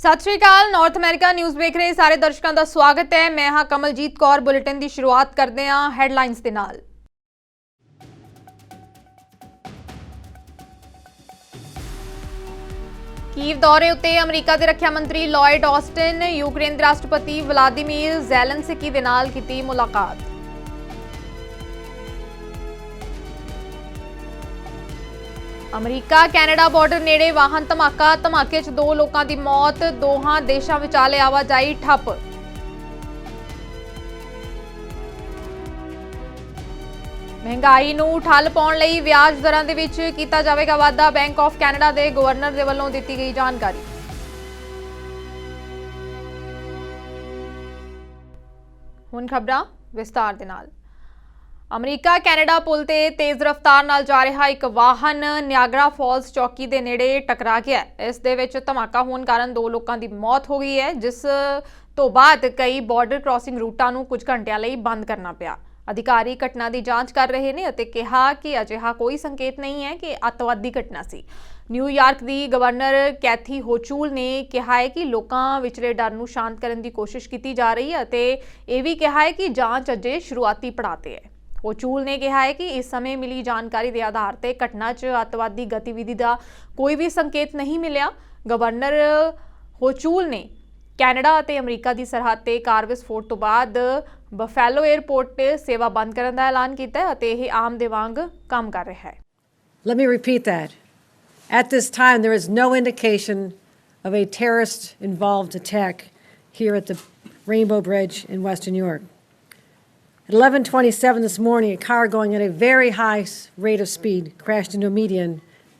सत श्री अकाल। North America news देख रहे सारे दर्शकों का स्वागत है। मैं हाँ कमलजीत कौर। बुलेटिन की शुरुआत करते हैं हैडलाइंस के नाल। कीव दौरे उत्ते अमरीका के रक्षा मंत्री लॉयड ऑस्टिन यूक्रेन के राष्ट्रपति व्लादिमीर ज़ेलेंस्की के नाल की मुलाकात। अमरीका कैनेडा बॉर्डर नेड़े वाहन धमाके च 2 लोगों की मौत। दोहां देशों विचाले आवाजाही ठप। महंगाई नूं ठल पाउण लई व्याज दरां दे विच कीता जावेगा वाधा। बैंक ऑफ कैनेडा के गवर्नर दे वल्लों दित्ती गई जानकारी। हुण खबरां विस्तार दे नाल। अमरीका कैनेडा पुल ते तेज़ रफ्तार नाल जा रहा एक वाहन नियागरा फॉल्स चौकी के नेड़े टकरा गया। इस दे विच धमाका होने कारण 2 लोगों की मौत हो गई है, जिस तो बाद कई बॉर्डर क्रॉसिंग रूटां नूं कुछ घंटियां लई बंद करना पिया। अधिकारी घटना की जांच कर रहे हैं और कहा कि अजिहा कोई संकेत नहीं है कि अतवादी घटना सी। न्यूयॉर्क की गवर्नर कैथी होचूल ने कहा है कि लोगों विचले डर नूं शांत करने की कोशिश की जा रही है और यह भी कहा है कि जांच अजे शुरुआती पड़ाव ते है। होचूल ने कहा है कि इस समय मिली जानकारी के आधार पर घटना च अतवादी गतिविधि का कोई भी संकेत नहीं मिला। गवर्नर होचूल ने कैनेडा और अमरीका की सरहद से कार विस्फोट तो बाद बफेलो एयरपोर्ट पर सेवा बंद करने का ऐलान किया और यह आम दे वांग काम कर रहा है। Let me repeat that. At this time, there is no indication of a terrorist-involved attack here at the Rainbow Bridge in Western New York. At 11:27 this morning, a car going at a very high rate of speed crashed into a median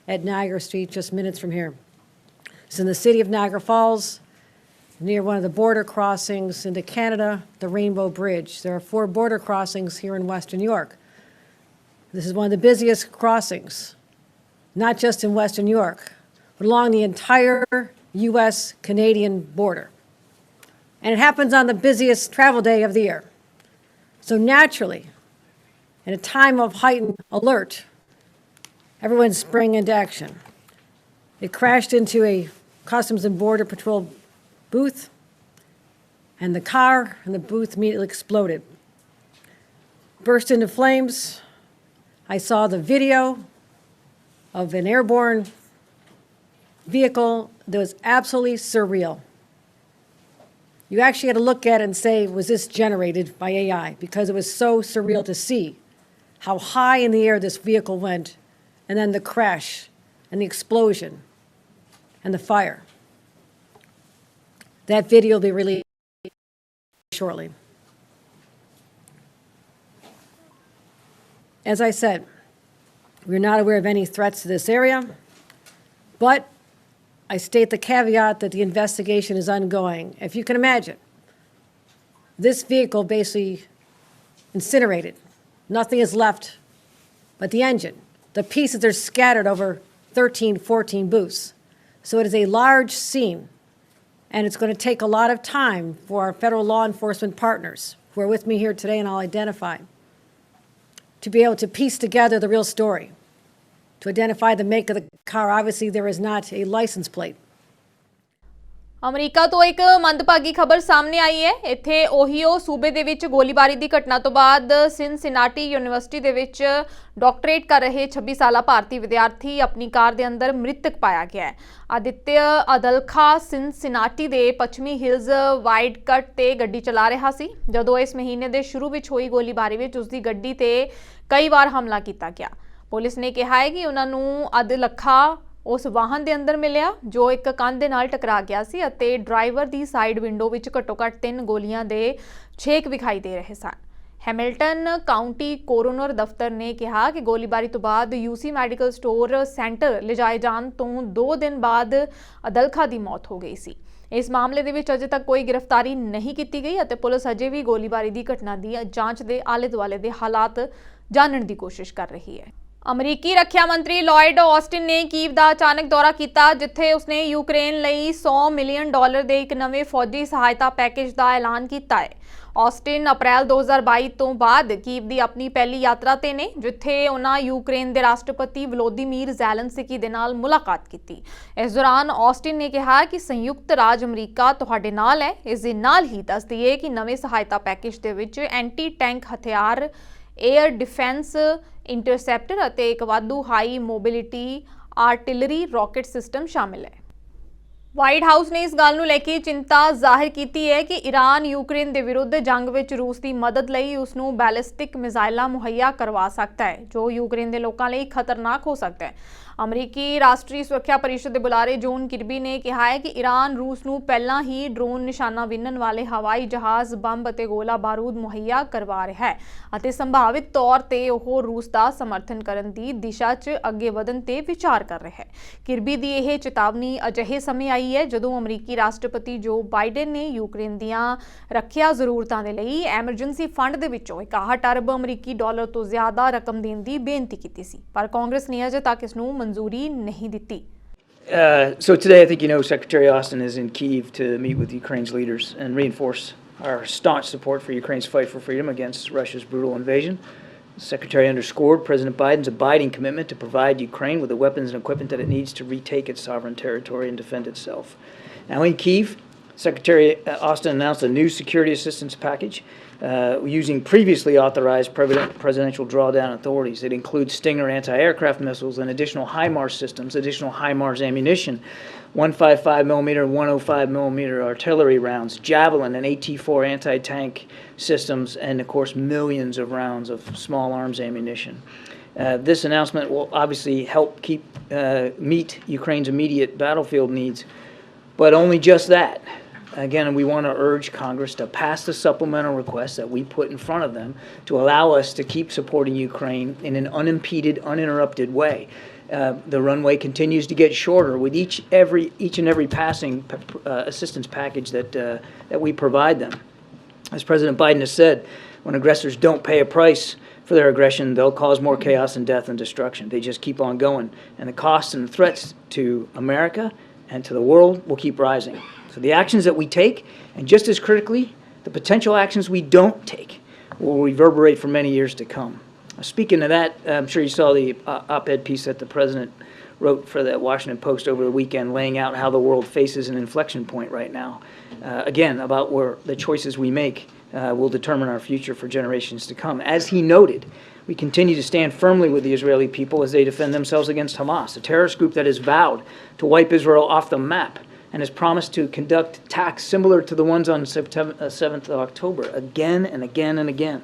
at Niagara Street, just minutes from here. It's in the city of Niagara Falls, near one of the border crossings into Canada, the Rainbow Bridge. There are 4 border crossings here in Western New York. This is one of the busiest crossings, not just in Western New York, but along the entire US-Canadian border. And it happens on the busiest travel day of the year. So naturally, in a time of heightened alert, everyone sprang into action. It crashed into a Customs and Border Patrol booth, and the car and the booth immediately exploded. Burst into flames. I saw the video of an airborne vehicle that was absolutely surreal. You actually had to look at it and say, was this generated by AI? Because it was so surreal to see how high in the air this vehicle went, and then the crash and the explosion and the fire. That video will be released shortly. As I said, we're not aware of any threats to this area, but I state the caveat that the investigation is ongoing. If you can imagine, this vehicle basically incinerated. Nothing is left but the engine. The pieces are scattered over 13, 14 booths. So it is a large scene, and it's going to take a lot of time for our federal law enforcement partners who are with me here today and I'll identify, to be able to piece together the real story. To identify the make of the car, obviously there is not a license plate. अमरीका तो एक मंदभागी खबर सामने आई है। इत्थे Ohio सूबे दे विच गोलीबारी की घटना तो बाद सिनसिनाटी यूनिवर्सिटी दे विच डॉक्टरेट कर रहे 26 साला भारतीय विद्यार्थी अपनी कार दे अंदर मृतक पाया गया है। आदित्य अदलखा सिनसिनाटी दे पश्चिमी हिल्स वाइड कट ते गड्डी चला रहा सी जदों इस महीने दे शुरू विच होई गोलीबारी विच उसदी गड्डी ते कई बार हमला किया गया। पुलिस ने कहा है कि उन्होंने अदलखा उस वाहन के अंदर मिलिया जो एक कंध दे नाल टकरा गया सी अते ड्राइवर की साइड विंडो विच घट्टो घट्ट 3 गोलियां दे छेक विखाई दे रहे सन। हैमिल्टन काउंटी कोरोनर दफ्तर ने कहा कि गोलीबारी तो बाद यूसी मैडिकल स्टोर सेंटर ले जाए जान तो 2 दिन बाद अदलखा की मौत हो गई सी। इस मामले दे विच अजे तक कोई गिरफ्तारी नहीं की गई अते पुलिस अजे भी गोलीबारी की घटना की जांच के आले दुआले के हालात जानने की कोशिश कर रही है। ਅਮਰੀਕੀ ਰੱਖਿਆ ਮੰਤਰੀ ਲॉयਡ ਆਸਟਿਨ ਨੇ ਕੀਵ ਦਾ ਅਚਾਨਕ ਦੌਰਾ ਕੀਤਾ, ਜਿੱਥੇ ਉਸਨੇ ਯੂਕਰੇਨ ਲਈ $100 ਮਿਲੀਅਨ ਦੇ ਇੱਕ ਨਵੇਂ ਫੌਜੀ ਸਹਾਇਤਾ ਪੈਕੇਜ ਦਾ ਐਲਾਨ ਕੀਤਾ ਹੈ। ਆਸਟਿਨ ਅਪ੍ਰੈਲ 2022 ਤੋਂ ਬਾਅਦ ਕੀਵ ਦੀ ਆਪਣੀ ਪਹਿਲੀ ਯਾਤਰਾ ਤੇ ਨੇ, ਜਿੱਥੇ ਉਹਨਾਂ ਯੂਕਰੇਨ ਦੇ ਰਾਸ਼ਟਰਪਤੀ ਵਲੋਦੀਮੀਰ ਜ਼ੈਲੈਂਸਕੀ ਦੇ ਨਾਲ ਮੁਲਾਕਾਤ ਕੀਤੀ। ਇਸ ਦੌਰਾਨ ਆਸਟਿਨ ਨੇ ਕਿਹਾ ਕਿ ਸੰਯੁਕਤ ਰਾਜ ਅਮਰੀਕਾ ਤੁਹਾਡੇ ਨਾਲ ਹੈ। ਇਸ ਦੇ ਨਾਲ ਹੀ ਦੱਸ ਦਈਏ ਕਿ ਨਵੇਂ ਸਹਾਇਤਾ ਪੈਕੇਜ ਦੇ ਵਿੱਚ ਐਂਟੀ ਟੈਂਕ ਹਥਿਆਰ, 에ਅਰ ਡਿਫੈਂਸ ਇੰਟਰਸੈਪਟਰ ਅਤੇ ਇੱਕ ਵਾਧੂ high mobility artillery rocket system ਸ਼ਾਮਿਲ ਹੈ। ਵਾਈਟ ਹਾਊਸ ਨੇ ਇਸ ਗੱਲ ਨੂੰ ਲੈ ਕੇ ਚਿੰਤਾ ਜ਼ਾਹਿਰ ਕੀਤੀ ਹੈ ਕਿ ਈਰਾਨ ਯੂਕਰੇਨ ਦੇ ਵਿਰੁੱਧ ਜੰਗ ਵਿੱਚ ਰੂਸ ਦੀ ਮਦਦ ਲਈ ਉਸ ਨੂੰ ਬੈਲਿਸਟਿਕ ਮਿਜ਼ਾਈਲਾਂ ਮੁਹੱਈਆ ਕਰਵਾ ਸਕਦਾ ਹੈ, ਜੋ ਯੂਕਰੇਨ ਦੇ ਲੋਕਾਂ ਲਈ ਖਤਰਨਾਕ ਹੋ ਸਕਦਾ ਹੈ। ਅਮਰੀਕੀ ਰਾਸ਼ਟਰੀ ਸੁਰੱਖਿਆ ਪਰਿਸ਼ਦ ਦੇ ਬੁਲਾਰੇ ਜੋਨ ਕਿਰਬੀ ਨੇ ਕਿਹਾ ਹੈ ਕਿ ਈਰਾਨ ਰੂਸ ਨੂੰ ਪਹਿਲਾਂ ਹੀ ਡਰੋਨ ਨਿਸ਼ਾਨਾ ਵਿੰਨਣ ਵਾਲੇ ਹਵਾਈ ਜਹਾਜ਼, ਬੰਬ ਅਤੇ ਗੋਲਾ ਬਾਰੂਦ ਮੁਹੱਈਆ ਕਰਵਾ ਰਿਹਾ ਹੈ ਅਤੇ ਸੰਭਾਵਿਤ ਤੌਰ ਤੇ ਉਹ ਰੂਸ ਦਾ ਸਮਰਥਨ ਕਰਨ ਦੀ ਦਿਸ਼ਾ 'ਚ ਅੱਗੇ ਵਧਣ ਤੇ ਵਿਚਾਰ ਕਰ ਰਿਹਾ ਹੈ। ਕਿਰਬੀ ਦੀ ਇਹ ਚੇਤਾਵਨੀ ਅਜਿਹੇ ਸਮੇਂ ਆਈ ਹੈ ਜਦੋਂ ਅਮਰੀਕੀ ਰਾਸ਼ਟਰਪਤੀ ਜੋ ਬਾਈਡਨ ਨੇ ਯੂਕਰੇਨ ਦੀਆਂ ਰੱਖਿਆ ਜ਼ਰੂਰਤਾਂ ਦੇ ਲਈ ਐਮਰਜੈਂਸੀ ਫੰਡ ਦੇ ਵਿੱਚੋਂ 61 ਅਰਬ ਅਮਰੀਕੀ ਡਾਲਰ ਤੋਂ ਜ਼ਿਆਦਾ ਰਕਮ ਦੇਣ ਦੀ ਬੇਨਤੀ ਕੀਤੀ ਸੀ, ਪਰ ਕਾਂਗਰਸ ਨੇ ਅਜੇ ਤੱਕ ਇਸ ਨੂੰ ਮਨਜ਼ੂਰੀ ਨਹੀਂ ਦਿੱਤੀ। So today, I think you know Secretary Austin is in Kyiv to meet with Ukraine's leaders and reinforce our staunch support for Ukraine's fight for freedom against Russia's brutal invasion. The Secretary underscored President Biden's abiding commitment to provide Ukraine with the weapons and equipment that it needs to retake its sovereign territory and defend itself. Now in Kyiv, Secretary Austin announced a new security assistance package using previously authorized presidential drawdown authorities. It includes Stinger anti-aircraft missiles and additional HIMARS systems, additional HIMARS ammunition, 155mm and 105mm artillery rounds, Javelin and AT-4 anti-tank systems, and of course millions of rounds of small arms ammunition. This announcement will obviously help meet Ukraine's immediate battlefield needs, but only just that. Again, we want to urge Congress to pass the supplemental request that we put in front of them to allow us to keep supporting Ukraine in an unimpeded, uninterrupted way. The runway continues to get shorter with each and every passing assistance package that we provide them. As President Biden has said, when aggressors don't pay a price for their aggression, they'll cause more chaos and death and destruction. They just keep on going. And the costs and the threats to America and to the world will keep rising. So the actions that we take, and just as critically, the potential actions we don't take, will reverberate for many years to come. Speaking of that, I'm sure you saw the op-ed piece that the president wrote for the Washington Post over the weekend, laying out how the world faces an inflection point right now. Again, about where the choices we make will determine our future for generations to come. As he noted, we continue to stand firmly with the Israeli people as they defend themselves against Hamas, a terrorist group that has vowed to wipe Israel off the map and has promised to conduct attacks similar to the ones on September 7th of October again and again and again.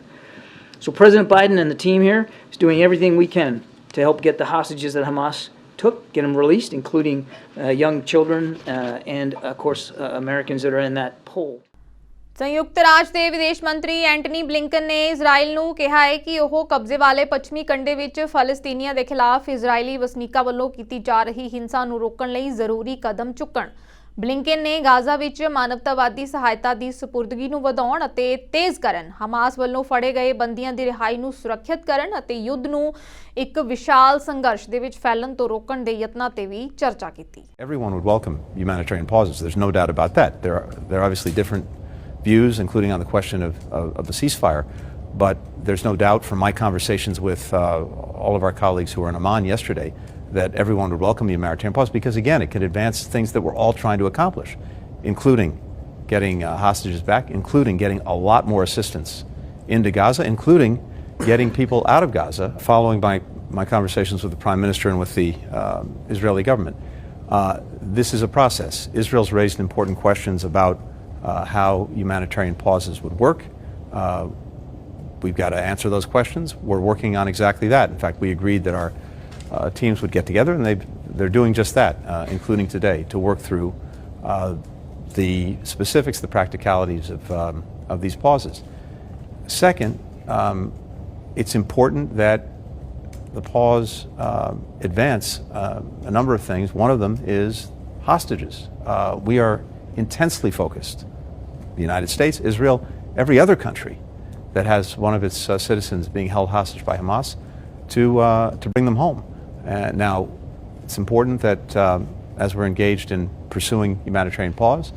So President Biden and the team here is doing everything we can to help get the hostages that Hamas took, get them released, including young children and, of course, Americans that are in that poll. ਸੰਯੁਕਤ ਰਾਜ ਦੇ ਵਿਦੇਸ਼ ਮੰਤਰੀ Antony Blinken ਨੇ Israel ਨੂੰ ਕਿਹਾ ਹੈ ਕਿ ਉਹ ਕਬਜ਼ੇ ਵਾਲੇ ਪੱਛਮੀ ਕੰਢੇ ਵਿੱਚ ਫਲਸਤੀਨੀਆਂ ਦੇ ਖਿਲਾਫ ਇਜ਼ਰਾਈਲੀ ਵਸਨੀਕਾਂ ਵੱਲੋਂ ਕੀਤੀ ਜਾ ਰਹੀ ਹਿੰਸਾ ਨੂੰ ਰੋਕਣ ਲਈ ਜ਼ਰੂਰੀ ਕਦਮ ਚੁੱਕਣ। ਬਲਿੰਕਨ ਨੇ ਗਾਜ਼ਾ ਵਿੱਚ ਮਾਨਵਤਾਵਾਦੀ ਸਹਾਇਤਾ ਦੀ ਸਪੁਰਦਗੀ ਨੂੰ ਵਧਾਉਣ ਅਤੇ ਤੇਜ਼ ਕਰਨ, ਹਮਾਸ ਵੱਲੋਂ ਫੜੇ ਗਏ ਬੰਦੀਆਂ ਦੀ ਰਿਹਾਈ ਨੂੰ ਸੁਰੱਖਿਅਤ ਕਰਨ ਅਤੇ ਯੁੱਧ ਨੂੰ ਇੱਕ ਵਿਸ਼ਾਲ ਸੰਘਰਸ਼ ਦੇ ਵਿੱਚ ਫੈਲਣ ਤੋਂ ਰੋਕਣ ਦੇ ਯਤਨਾਂ ਤੇ ਵੀ ਚਰਚਾ ਕੀਤੀ। Everyone would welcome humanitarian pauses. There's no doubt about that. There are obviously different views, including on the question of the ceasefire, but there's no doubt from my conversations with all of our colleagues who were in Amman yesterday that everyone would welcome the humanitarian pause because, again, it could advance things that we're all trying to accomplish, including getting hostages back, including getting a lot more assistance into Gaza, including getting people out of Gaza. Following my conversations with the Prime Minister and with the Israeli government, this is a process. Israel's raised important questions about how humanitarian pauses would work. We've got to answer those questions. We're working on exactly that. In fact, we agreed that our teams would get together, and they're doing just that, including today, to work through the specifics, the practicalities of these pauses. Second, it's important that the pause advance a number of things. One of them is hostages. We are intensely focused, the United States, Israel, every other country that has one of its citizens being held hostage by Hamas, to bring them home. Now, it's important that as we're engaged in pursuing humanitarian pause,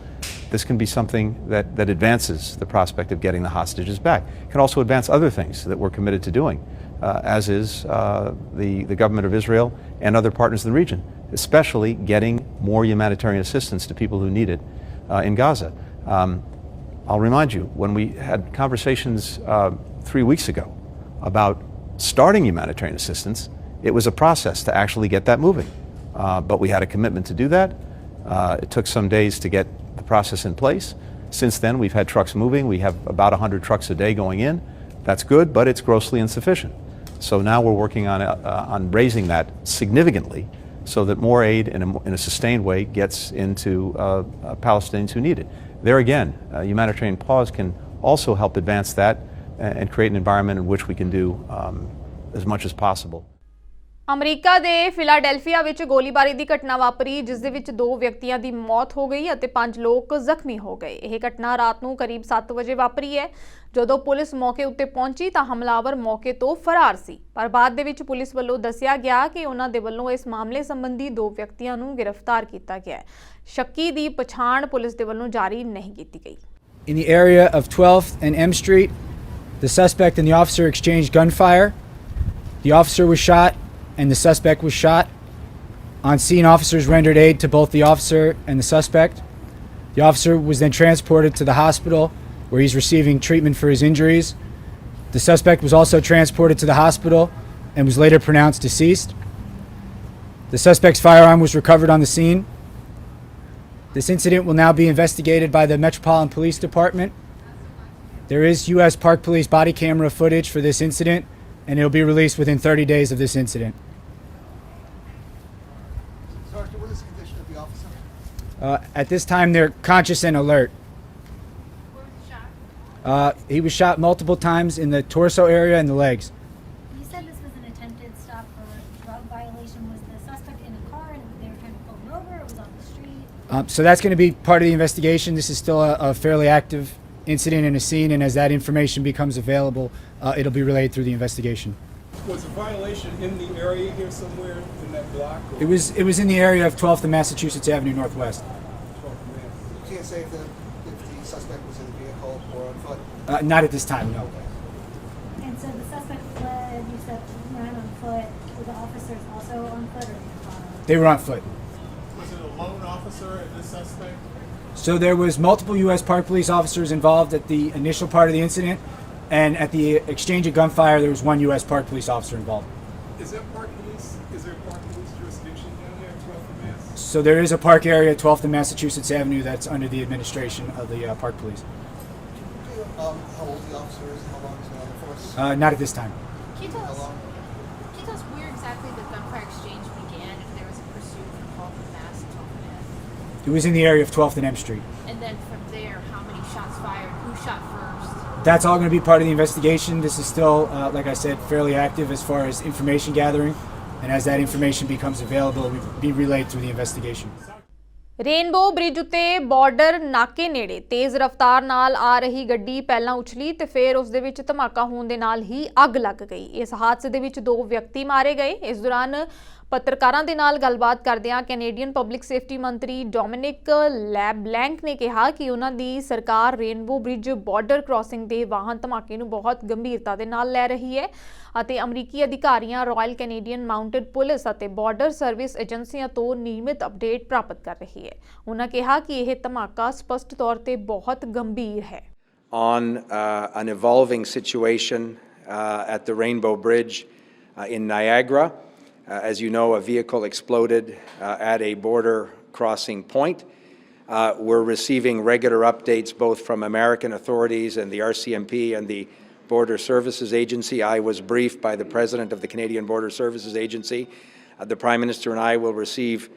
this can be something that advances the prospect of getting the hostages back. It can also advance other things that we're committed to doing, as is the government of Israel and other partners in the region, especially getting more humanitarian assistance to people who need it in Gaza. I'll remind you, when we had conversations 3 weeks ago about starting humanitarian assistance, it was a process to actually get that moving. But we had a commitment to do that. It took some days to get the process in place. Since then, we've had trucks moving. We have about 100 trucks a day going in. That's good, but it's grossly insufficient. So now we're working on raising that significantly so that more aid in a sustained way gets into Palestinians who need it. There again, humanitarian pause can also help advance that and create an environment in which we can do as much as possible. America ਦੇ Philadelphia ਵਿੱਚ ਗੋਲੀਬਾਰੀ ਦੀ ਘਟਨਾ ਵਾਪਰੀ, ਜਿਸ ਦੇ ਵਿੱਚ 2 ਵਿਅਕਤੀਆਂ ਦੀ ਮੌਤ ਹੋ ਗਈ ਅਤੇ 5 ਲੋਕ ਜ਼ਖਮੀ ਹੋ ਗਏ। ਇਹ ਘਟਨਾ ਰਾਤ ਨੂੰ ਕਰੀਬ 7 ਵਜੇ ਵਾਪਰੀ ਹੈ। ਜਦੋਂ ਪੁਲਿਸ ਮੌਕੇ ਉੱਤੇ ਪਹੁੰਚੀ ਤਾਂ ਹਮਲਾਵਰ ਮੌਕੇ ਤੋਂ ਫਰਾਰ ਸੀ, ਪਰ ਬਾਅਦ ਦੇ ਵਿੱਚ ਪੁਲਿਸ ਵੱਲੋਂ ਦੱਸਿਆ ਗਿਆ ਕਿ ਉਹਨਾਂ ਦੇ ਵੱਲੋਂ ਇਸ ਮਾਮਲੇ ਸੰਬੰਧੀ 2 ਵਿਅਕਤੀਆਂ ਨੂੰ ਗ੍ਰਿਫਤਾਰ ਕੀਤਾ ਗਿਆ ਹੈ। ਸ਼ੱਕੀ ਦੀ ਪਛਾਣ ਪੁਲਿਸ ਦੇ ਵੱਲੋਂ ਜਾਰੀ ਨਹੀਂ ਕੀਤੀ ਗਈ। In the area of 12th and M Street, the suspect and the officer exchanged gunfire. The officer was shot and the suspect was shot. On scene, officers rendered aid to both the officer and the suspect. The officer was then transported to the hospital where he's receiving treatment for his injuries. The suspect was also transported to the hospital and was later pronounced deceased. The suspect's firearm was recovered on the scene. This incident will now be investigated by the Metropolitan Police Department. There is U.S. Park Police body camera footage for this incident, and it'll be released within 30 days of this incident. Sergeant, what is the condition of the officer? At this time, they're conscious and alert. Where was he shot? He was shot multiple times in the torso area and the legs. You said this was an attempted stop for drug violation. Was the suspect in a car and they were trying to pull him over, or was on the street? So that's going to be part of the investigation. This is still a fairly active incident in a scene, and as that information becomes available, it'll be relayed through the investigation. Was a violation in the area here somewhere in that block? Or? It was in the area of 12th and Massachusetts Avenue Northwest. You can't say if the suspect was in a vehicle or on foot? Not at this time, no. And so the suspect fled. You said ran on foot. Were the officers also on foot or in a car? They were on foot. Was it a lone officer and this suspect? So there was multiple U.S. Park Police officers involved at the initial part of the incident, and at the exchange of gunfire, there was 1 U.S. Park Police officer involved. Is there Park Police? Is there Park Police jurisdiction down there at 12th and Mass? So there is a park area at 12th and Massachusetts Avenue that's under the administration of the Park Police. How old the officer is? How long he's been on the force? Not at this time. Can you tell us where exactly the gunfire exchange began? If there was a pursuit from 12th and Mass to 12th and Mass? It was in the area of 12th and M Street. And then from there, how many shots fired? Who shot first? That's all going to be part of the investigation. This is still, like I said, fairly active as far as information gathering. And as that information becomes available, it will be relayed through the investigation. Rainbow bridge ਉੱਤੇ border ਨਾਕੇ ਨੇੜੇ ਤੇਜ਼ ਰਫ਼ਤਾਰ ਨਾਲ ਆ ਰਹੀ ਗੱਡੀ ਪਹਿਲਾਂ ਉਛਲੀ ਤੇ ਫਿਰ ਉਸ ਦੇ ਵਿੱਚ ਧਮਾਕਾ ਹੋਣ ਦੇ ਨਾਲ ਹੀ ਅੱਗ ਲੱਗ ਗਈ। ਇਸ ਹਾਦਸੇ ਦੇ ਵਿੱਚ 2 ਵਿਅਕਤੀ ਮਾਰੇ ਗਏ। ਇਸ ਦੌਰਾਨ ਪੱਤਰਕਾਰਾਂ ਦੇ ਨਾਲ ਗੱਲਬਾਤ ਕਰਦਿਆਂ ਕੈਨੇਡੀਅਨ ਪਬਲਿਕ ਸੇਫਟੀ ਮੰਤਰੀ ਡੋਮਿਨਿਕ ਲੈਬਲੈਂਕ ਨੇ ਕਿਹਾ ਕਿ ਉਹਨਾਂ ਦੀ ਸਰਕਾਰ ਰੇਨਬੋ ਬ੍ਰਿਜ ਬਾਰਡਰ ਕ੍ਰਾਸਿੰਗ ਦੇ ਵਾਹਨ ਧਮਾਕੇ ਨੂੰ ਬਹੁਤ ਗੰਭੀਰਤਾ ਦੇ ਨਾਲ ਲੈ ਰਹੀ ਹੈ ਅਤੇ ਅਮਰੀਕੀ ਅਧਿਕਾਰੀਆਂ ਰਾਇਲ ਕੈਨੇਡੀਅਨ ਮਾਊਂਟਡ ਪੁਲਿਸ ਅਤੇ ਬਾਰਡਰ ਸਰਵਿਸ ਏਜੰਸੀਆਂ ਤੋਂ ਨਿਯਮਿਤ ਅਪਡੇਟ ਪ੍ਰਾਪਤ ਕਰ ਰਹੀ ਹੈ। ਉਹਨਾਂ ਕਿਹਾ ਕਿ ਇਹ ਧਮਾਕਾ ਸਪਸ਼ਟ ਤੌਰ ਤੇ ਬਹੁਤ ਗੰਭੀਰ ਹੈ। On an evolving situation at the Rainbow Bridge in Niagara. As you know, a vehicle exploded at a border crossing point. We're receiving regular updates both from American authorities and the RCMP and the Border Services Agency. I was briefed by the President of the Canadian Border Services Agency. The Prime Minister and I will receive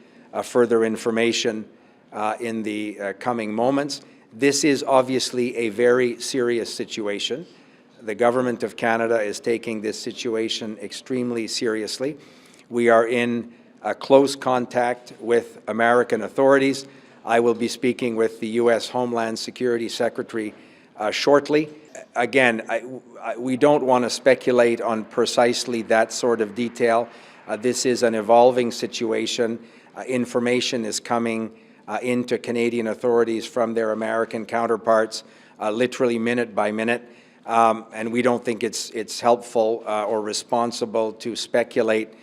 further information in the coming moments. This is obviously a very serious situation. The Government of Canada is taking this situation extremely seriously. We are in close contact with American authorities. I will be speaking with the U.S. Homeland Security Secretary shortly. Again, we don't want to speculate on precisely that sort of detail. This is an evolving situation. Information is coming into Canadian authorities from their American counterparts, literally minute by minute. And we don't think it's helpful or responsible to speculate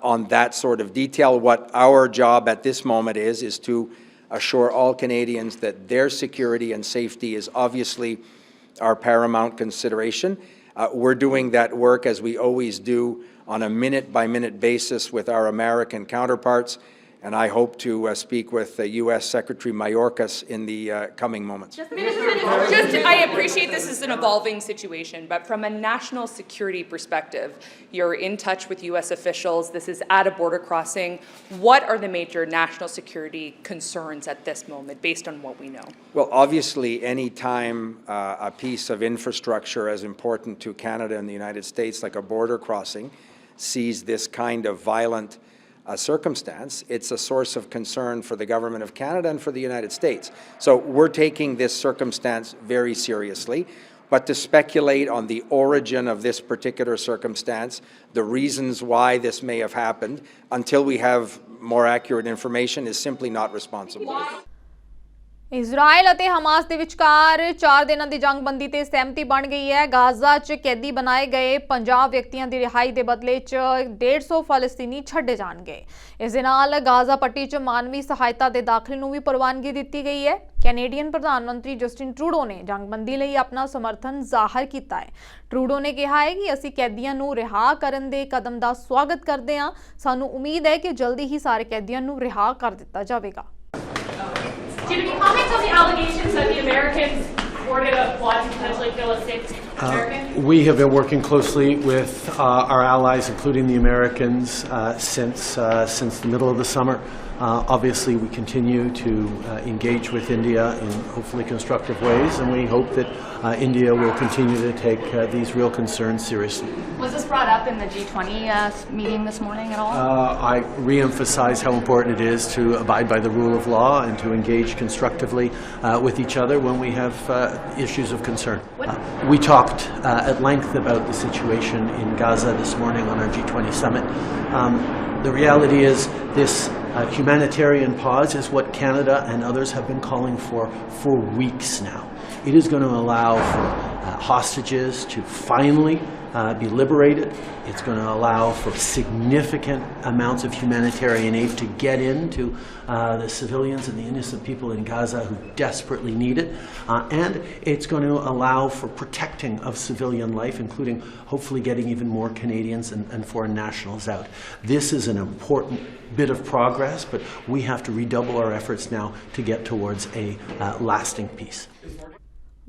on that sort of detail. What our job at this moment is to assure all Canadians that their security and safety is obviously our paramount consideration. We're doing that work, as we always do, on a minute-by-minute basis with our American counterparts, and I hope to speak with U.S. Secretary Mayorkas in the coming moments. I appreciate this is an evolving situation, but from a national security perspective, you're in touch with U.S. officials. This is at a border crossing. What are the major national security concerns at this moment, based on what we know? Well, obviously, any time a piece of infrastructure as important to Canada and the United States, like a border crossing, sees this kind of violent circumstance, it's a source of concern for the Government of Canada and for the United States. So we're taking this circumstance very seriously, but to speculate on the origin of this particular circumstance, the reasons why this may have happened, until we have more accurate information, is simply not responsible. Israel ਅਤੇ Hamas ਦੇ ਵਿਚਕਾਰ 4 ਦਿਨਾਂ ਦੀ ਜੰਗਬੰਦੀ ਤੇ ਸਹਿਮਤੀ ਬਣ ਗਈ ਹੈ। Gaza 'ਚ ਕੈਦੀ ਬਣਾਏ ਗਏ 50 ਵਿਅਕਤੀਆਂ ਦੀ ਰਿਹਾਈ ਦੇ ਬਦਲੇ 'ਚ 150 ਫਲਸਤੀਨੀ ਛੱਡੇ ਜਾਣਗੇ। ਇਸ ਦੇ ਨਾਲ ਗਾਜ਼ਾ ਪੱਟੀ 'ਚ ਮਾਨਵੀ ਸਹਾਇਤਾ ਦੇ ਦਾਖਲੇ ਨੂੰ ਵੀ ਪ੍ਰਵਾਨਗੀ ਦਿੱਤੀ ਗਈ ਹੈ। ਕੈਨੇਡੀਅਨ ਪ੍ਰਧਾਨ ਮੰਤਰੀ ਜਸਟਿਨ ਟਰੂਡੋ ਨੇ ਜੰਗਬੰਦੀ ਲਈ ਆਪਣਾ ਸਮਰਥਨ ਜ਼ਾਹਰ ਕੀਤਾ ਹੈ। ਟਰੂਡੋ ਨੇ ਕਿਹਾ ਹੈ ਕਿ ਅਸੀਂ ਕੈਦੀਆਂ ਨੂੰ ਰਿਹਾ ਕਰਨ ਦੇ ਕਦਮ ਦਾ ਸਵਾਗਤ ਕਰਦੇ ਹਾਂ। ਸਾਨੂੰ ਉਮੀਦ ਹੈ ਕਿ ਜਲਦੀ ਹੀ ਸਾਰੇ ਕੈਦੀਆਂ ਨੂੰ ਰਿਹਾ ਕਰ ਦਿੱਤਾ ਜਾਵੇਗਾ। Do you have any comments on the allegations that the Americans boarded a quad to potentially kill a 6th American? We have been working closely with our allies, including the Americans, since the middle of the summer. Obviously, we continue to engage with India in hopefully constructive ways, and we hope that India will continue to take these real concerns seriously. Was this brought up in the G20 meeting this morning at all? I re-emphasize how important it is to abide by the rule of law and to engage constructively with each other when we have issues of concern. We talked at length about the situation in Gaza this morning on our G20 summit. The reality is this humanitarian pause is what Canada and others have been calling for weeks now. It is going to allow for hostages to finally be liberated. It's going to allow for significant amounts of humanitarian aid to get into the civilians and the innocent people in Gaza who desperately need it. And it's going to allow for protecting of civilian life, including hopefully getting even more Canadians and foreign nationals out. This is an important bit of progress, but we have to redouble our efforts now to get towards a lasting peace.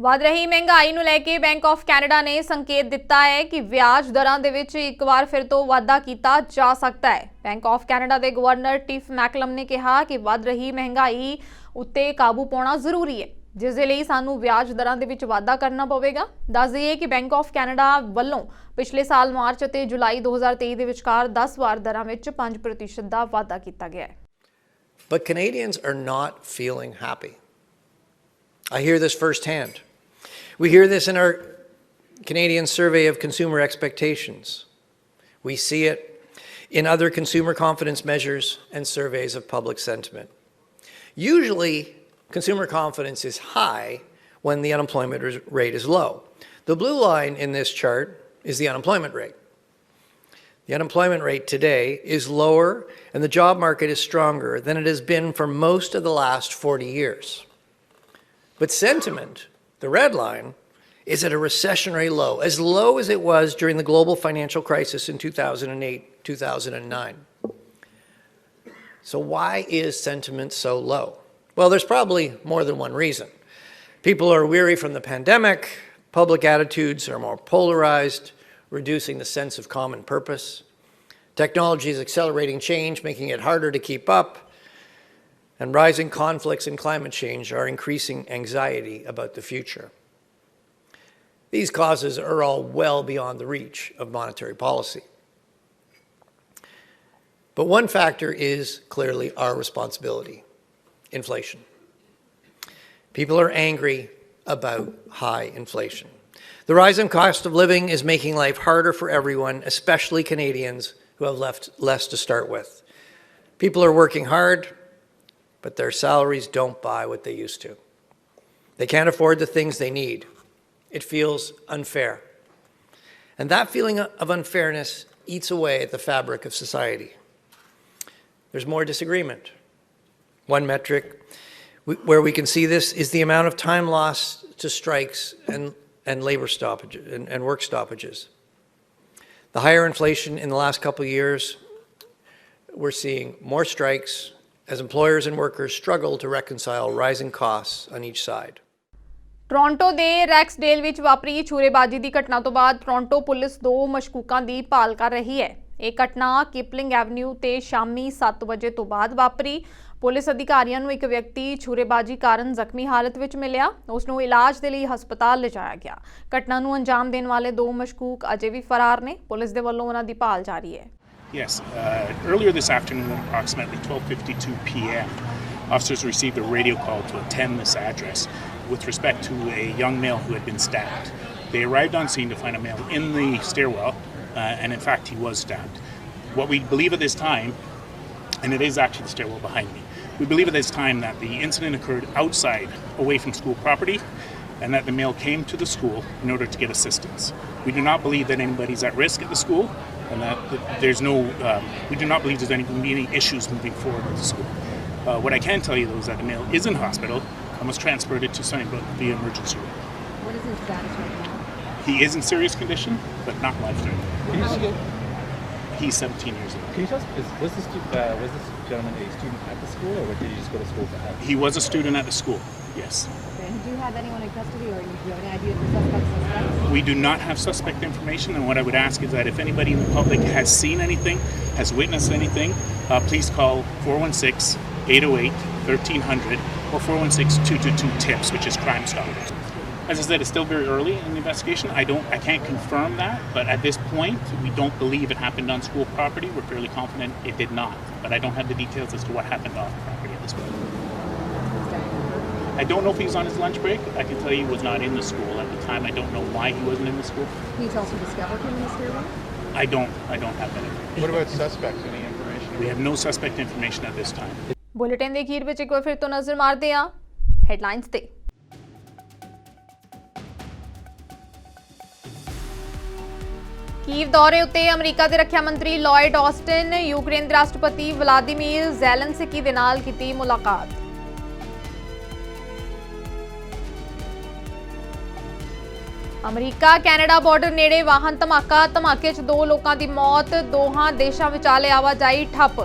ਵਧ ਰਹੀ ਮਹਿੰਗਾਈ ਨੂੰ ਲੈ ਕੇ bank of Canada ਨੇ ਸੰਕੇਤ ਦਿੱਤਾ ਹੈ ਕਿ ਵਿਆਜ ਦਰਾਂ ਦੇ ਵਿੱਚ ਇੱਕ ਵਾਰ ਫਿਰ ਤੋਂ ਵਾਧਾ ਕੀਤਾ ਜਾ ਸਕਦਾ ਹੈ। ਬੈਂਕ ਆਫ ਕੈਨੇਡਾ ਦੇ ਗਵਰਨਰ ਟਿਫ ਮੈਕਲਮ ਨੇ ਕਿਹਾ ਕਿ ਵਧ ਰਹੀ ਮਹਿੰਗਾਈ ਉੱਤੇ ਕਾਬੂ ਪਾਉਣਾ ਜ਼ਰੂਰੀ ਹੈ, ਜਿਸ ਦੇ ਲਈ ਸਾਨੂੰ ਵਿਆਜ ਦਰਾਂ ਦੇ ਵਿੱਚ ਵਾਧਾ ਕਰਨਾ ਪਵੇਗਾ। ਦੱਸ ਦਈਏ ਕਿ ਬੈਂਕ ਆਫ ਕੈਨੇਡਾ ਵੱਲੋਂ ਪਿਛਲੇ ਸਾਲ ਮਾਰਚ ਅਤੇ ਜੁਲਾਈ 2023 ਦੇ ਵਿਚਕਾਰ 10 ਵਾਰ ਦਰਾਂ ਵਿੱਚ 5% ਦਾ ਵਾਧਾ ਕੀਤਾ ਗਿਆ ਹੈ। But Canadians are not feeling happy. I hear this firsthand. We hear this in our Canadian survey of consumer expectations. We see it in other consumer confidence measures and surveys of public sentiment. Usually, consumer confidence is high when the unemployment rate is low. The blue line in this chart is the unemployment rate. The unemployment rate today is lower and the job market is stronger than it has been for most of the last 40 years. But sentiment, the red line, is at a recessionary low as it was during the global financial crisis in 2008, 2009. So why is sentiment so low? Well, there's probably more than one reason. People are weary from the pandemic, public attitudes are more polarized, reducing the sense of common purpose. Technology is accelerating change, making it harder to keep up, and rising conflicts and climate change are increasing anxiety about the future. These causes are all well beyond the reach of monetary policy. But one factor is clearly our responsibility: inflation. People are angry about high inflation. The rise in cost of living is making life harder for everyone, especially Canadians who have less to start with. People are working hard, but their salaries don't buy what they used to. They can't afford the things they need. It feels unfair. And that feeling of unfairness eats away at the fabric of society. There's more disagreement. One metric where we can see this is the amount of time lost to strikes and labor stoppages and work stoppages. The higher inflation in the last couple of years, we're seeing more strikes as employers and workers struggle to reconcile rising costs on each side. Toronto ਦੇ Rexdale ਵਿੱਚ ਵਾਪਰੀ ਛੁਰੇਬਾਜ਼ੀ ਦੀ ਘਟਨਾ ਤੋਂ ਬਾਅਦ Toronto police 2 ਮਸ਼ਕੂਕਾਂ ਦੀ ਭਾਲ ਕਰ ਰਹੀ ਹੈ। ਇਹ ਘਟਨਾ ਕਿਪਲਿੰਗ ਐਵਨਿਊ ਤੇ ਸ਼ਾਮੀ 7 ਵਜੇ ਤੋਂ ਬਾਅਦ ਵਾਪਰੀ। ਪੁਲਿਸ ਅਧਿਕਾਰੀਆਂ ਨੂੰ ਇੱਕ ਵਿਅਕਤੀ ਛੁਰੇਬਾਜ਼ੀ ਕਾਰਨ ਜ਼ਖਮੀ ਹਾਲਤ ਵਿੱਚ ਮਿਲਿਆ। ਉਸ ਨੂੰ ਇਲਾਜ ਦੇ ਲਈ ਹਸਪਤਾਲ ਲਿਜਾਇਆ ਗਿਆ। ਘਟਨਾ ਨੂੰ ਅੰਜਾਮ ਦੇਣ ਵਾਲੇ 2 ਮਸ਼ਕੂਕ ਅਜੇ ਵੀ ਫਰਾਰ ਨੇ। ਪੁਲਿਸ ਦੇ ਵੱਲੋਂ ਉਹਨਾਂ ਦੀ ਭਾਲ ਜਾਰੀ ਹੈ। Yes, earlier this afternoon, approximately 12:52 p.m., officers received a radio call to attend this address with respect to a young male who had been stabbed. They arrived on scene to find a male in the stairwell, and in fact he was stabbed. What we believe at this time, and it is actually the stairwell behind me, we believe at this time that the incident occurred outside, away from school property, and that the male came to the school in order to get assistance. We do not believe that anybody's at risk at the school, and that there's no, we do not believe there's going to be any issues moving forward with the school. What I can tell you though is that the male is in hospital and was transported to Sunnybrook via emergency room. What is his status right now? He is in serious condition, but not life-threatening. He's 17 years old. Can you tell us, was this gentleman a student at the school, or did he just go to school for help? He was a student at the school, yes. Okay. Do you have anyone in custody, or do you have any idea of the suspect? We do not have suspect information, and what I would ask is that if anybody in the public has seen anything, has witnessed anything, please call 416-808-1300 or 416-222-TIPS, which is Crime Stoppers. As I said, it's still very early in the investigation. I can't confirm that, but at this point, we don't believe it happened on school property. We're fairly confident it did not, but I don't have the details as to what happened off property at this point. I don't know if he was on his lunch break. I can tell you he was not in the school at the time. I don't know why he wasn't in the school. Can you tell us who discovered him in the stairwell? I don't have that information. What about suspects? Any information? We have no suspect information at this time. Bulletin ਦੇ ਅਖੀਰ ਵਿੱਚ ਇੱਕ ਵਾਰ ਫਿਰ ਤੋਂ ਨਜ਼ਰ ਮਾਰਦੇ ਹਾਂ headlines ਤੇ। ਕੀਵ ਦੌਰੇ ਉੱਤੇ ਅਮਰੀਕਾ ਦੇ ਰੱਖਿਆ ਮੰਤਰੀ ਲॉयड ਆਸਟਿਨ ਯੂਕਰੇਨ ਦੇ ਰਾਸ਼ਟਰਪਤੀ ਵਲਾਦੀਮੀਰ ਜ਼ੈਲੈਂਸਕੀ ਦੇ ਨਾਲ ਕੀਤੀ ਮੁਲਾਕਾਤ। ਅਮਰੀਕਾ ਕੈਨੇਡਾ ਬਾਰਡਰ ਨੇੜੇ ਵਾਹਨ ਧਮਾਕੇ 'ਚ 2 ਲੋਕਾਂ ਦੀ ਮੌਤ। ਦੋਹਾਂ ਦੇਸ਼ਾਂ ਵਿਚਾਲੇ ਆਵਾਜਾਈ ਠੱਪ।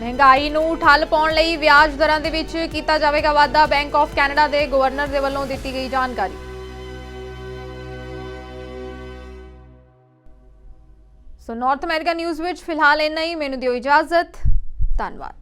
ਮਹਿੰਗਾਈ ਨੂੰ ਠੱਲ ਪਾਉਣ ਲਈ ਵਿਆਜ ਦਰਾਂ ਦੇ ਵਿੱਚ ਕੀਤਾ ਜਾਵੇਗਾ ਵਾਧਾ। ਬੈਂਕ ਆਫ ਕੈਨੇਡਾ ਦੇ ਗਵਰਨਰ ਦੇ ਵੱਲੋਂ ਦਿੱਤੀ ਗਈ ਜਾਣਕਾਰੀ। ਸੋ ਨਾਰਥ ਅਮਰੀਕਾ ਨਿਊਜ਼ ਵਿੱਚ ਫਿਲਹਾਲ ਇੰਨਾ ਹੀ। ਮੈਨੂੰ ਦਿਓ ਇਜਾਜ਼ਤ। ਧੰਨਵਾਦ।